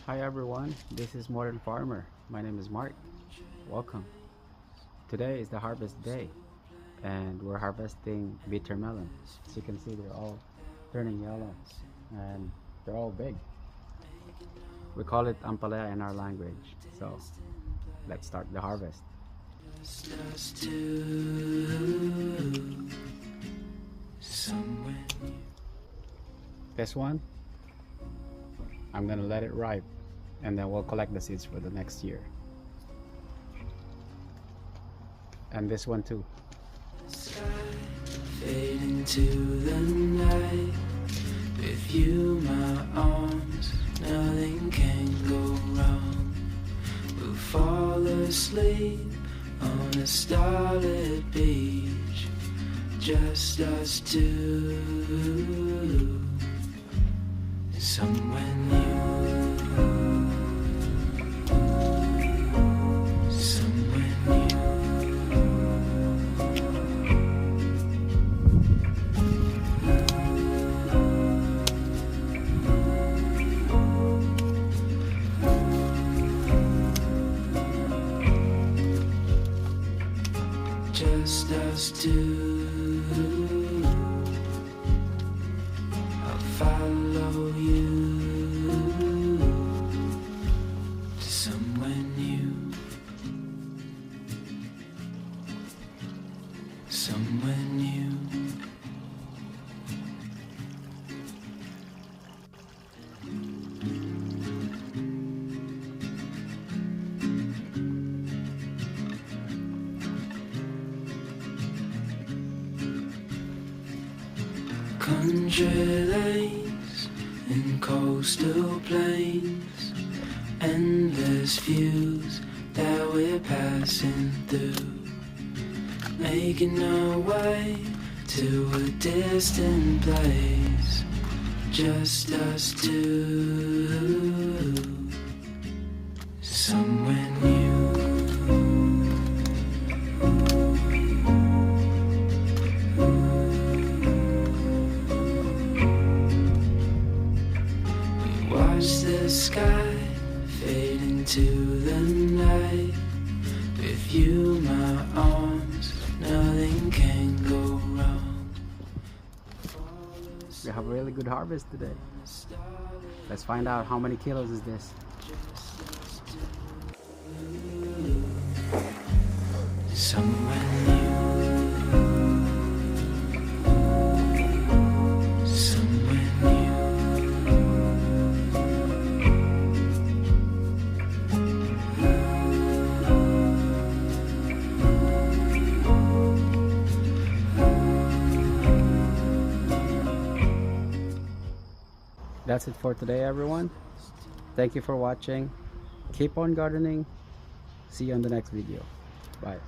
Hi everyone, this is Modern Farmer. My name is Mark. Welcome. Today is the harvest day and we're harvesting bitter melon. As you can see, they're all turning yellow and they're all big. We call it Ampalaya in our language. So let's start the harvest. This one, I'm gonna let it ripe and then we'll collect the seeds for the next year. And this one too. Fade into the night. With you, my arms, nothing can go wrong. We'll fall asleep on a starlit beach, just us two, somewhere new. Just us two. I'll follow you to somewhere new, somewhere new. Country lanes and coastal plains, endless views that we're passing through, making our way to a distant place, just us two, somewhere new. Watch the sky fade into the night. With you, my arms, nothing can go wrong. We have a really good harvest today. Let's find out how many kilos is this. Somewhere new. That's it for today, everyone. Thank you for watching. Keep on gardening. See you on the next video. Bye.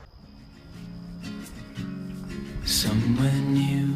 Somewhere new.